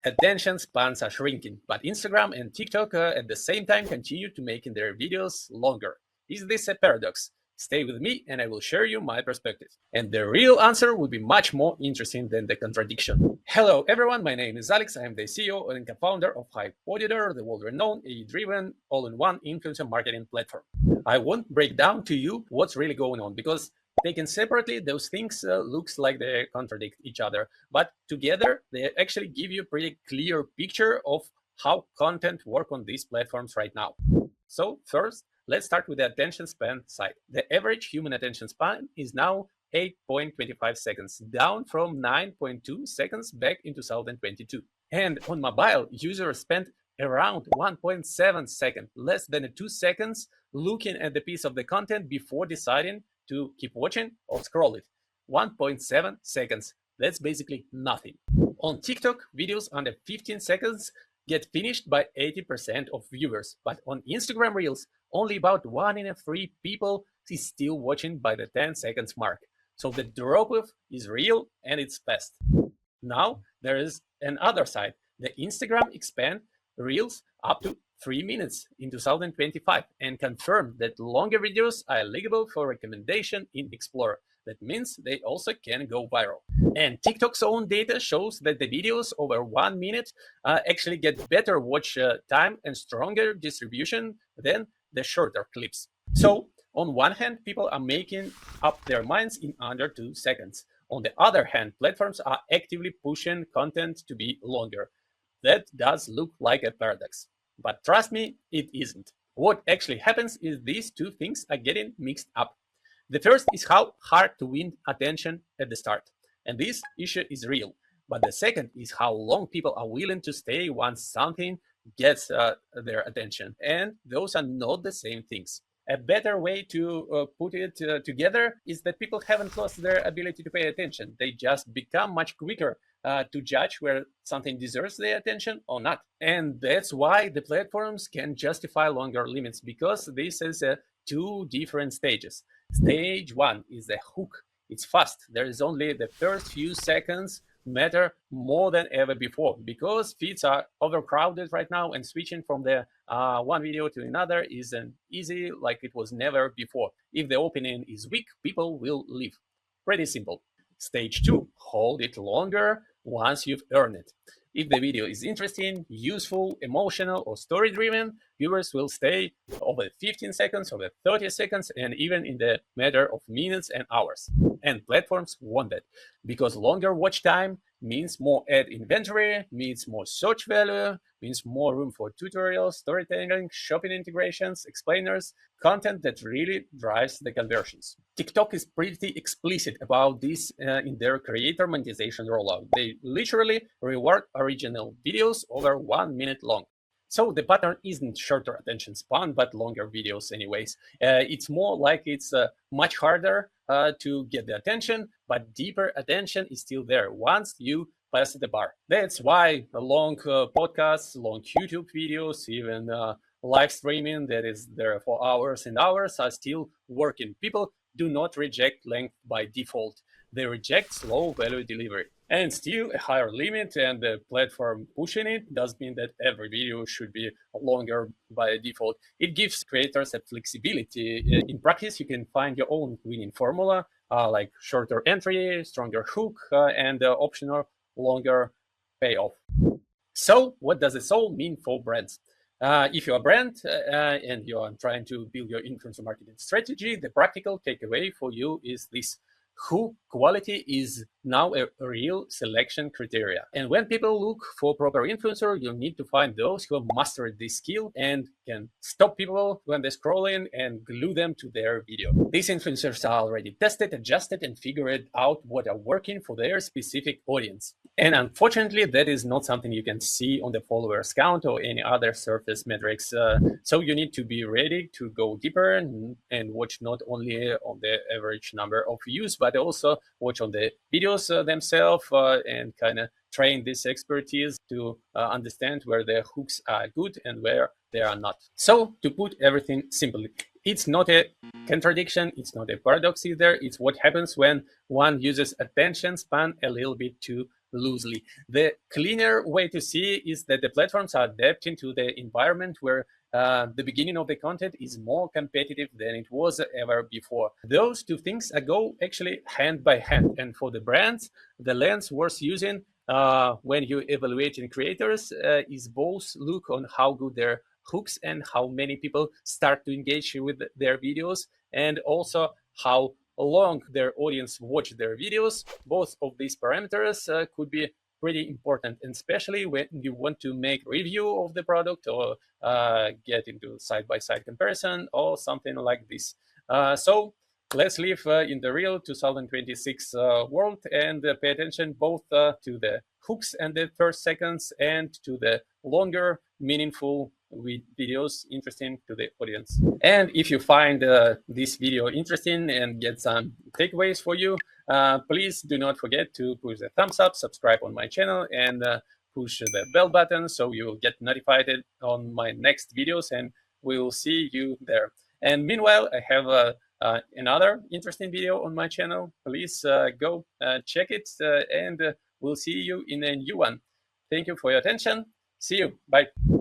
Attention spans are shrinking, but Instagram and TikTok at the same time continue to making their videos longer. Is this a paradox? Stay with me and I will share you my perspective. And the real answer will be much more interesting than the contradiction. Hello everyone, my name is Alex. I am the CEO and co-founder of Hypoditor, the world-renowned AI-driven all-in-one influencer marketing platform. I won't break down to you what's really going on because taken separately, those things looks like they contradict each other, but together they actually give you a pretty clear picture of how content work on these platforms right now. So first, let's start with the attention span side. The average human attention span is now 8.25 seconds, down from 9.2 seconds back in 2022. And on mobile, users spent around 1.7 seconds, less than 2 seconds, looking at the piece of the content before deciding to keep watching or scroll it. 1.7 seconds. That's basically nothing. On TikTok, videos under 15 seconds get finished by 80% of viewers, but on Instagram Reels, only about 1 in 3 people is still watching by the 10 seconds mark. So the drop-off is real and it's fast. Now there is another side. The Instagram expand Reels up to 3 minutes in 2025 and confirmed that longer videos are eligible for recommendation in Explorer. That means they also can go viral. And TikTok's own data shows that the videos over 1 minute actually get better watch time and stronger distribution than the shorter clips. So on one hand, people are making up their minds in under 2 seconds. On the other hand, platforms are actively pushing content to be longer. That does look like a paradox. But trust me, it isn't. What actually happens is these two things are getting mixed up. The first is how hard to win attention at the start. And this issue is real. But the second is how long people are willing to stay once something gets their attention. And those are not the same things. A better way to put it together is that people haven't lost their ability to pay attention. They just become much quicker to judge where something deserves their attention or not. And that's why the platforms can justify longer limits, because this is two different stages. Stage one is the hook. It's fast. There is only the first few seconds matter more than ever before, because feeds are overcrowded right now, and switching from the one video to another isn't easy like it was never before. If the opening is weak, people will leave. Pretty simple. Stage two, hold it longer once you've earned it. If the video is interesting, useful, emotional, or story driven, viewers will stay over 15 seconds, over 30 seconds, and even in the matter of minutes and hours. And platforms want that, because longer watch time means more ad inventory, means more search value, means more room for tutorials, storytelling, shopping integrations, explainers, content that really drives the conversions. TikTok is pretty explicit about this in their creator monetization rollout. They literally reward original videos over 1 minute long. So the pattern isn't shorter attention span, but longer videos anyways. It's more like it's much harder to get the attention, but deeper attention is still there once you pass the bar. That's why long podcasts, long YouTube videos, even live streaming that is there for hours and hours are still working. People do not reject length by default. They reject slow value delivery. And still a higher limit, and the platform pushing it does mean that every video should be longer by default. It gives creators a flexibility. In practice, you can find your own winning formula, like shorter entry, stronger hook, and optional longer payoff. So what does this all mean for brands? If you're a brand and you're trying to build your influencer marketing strategy, the practical takeaway for you is this: who quality is now a real selection criteria. And when people look for proper influencer, you need to find those who have mastered this skill and can stop people when they're scrolling and glue them to their video. These influencers are already tested, adjusted, and figured out what are working for their specific audience. And unfortunately, that is not something you can see on the followers count or any other surface metrics. So you need to be ready to go deeper and watch not only on the average number of views, but also watch on the videos themselves and kind of train this expertise to understand where the hooks are good and where they are not. So to put everything simply, it's not a contradiction, it's not a paradox either. It's what happens when one uses attention span a little bit too loosely. The cleaner way to see is that the platforms are adapting to the environment where the beginning of the content is more competitive than it was ever before. Those two things go actually hand by hand. And for the brands, the lens worth using when you're evaluating creators is both look on how good their hooks and how many people start to engage with their videos, and also how long their audience watch their videos. Both of these parameters could be pretty important, and especially when you want to make review of the product or get into side-by-side comparison or something like this. So let's live in the real 2026 world and pay attention both to the hooks and the first seconds and to the longer, meaningful videos interesting to the audience. And if you find this video interesting and get some takeaways for you, please do not forget to push the thumbs up, subscribe on my channel, and push the bell button so you will get notified on my next videos, and we will see you there. And meanwhile, I have another interesting video on my channel. Please go check it, and we'll see you in a new one. Thank you for your attention. See you. Bye.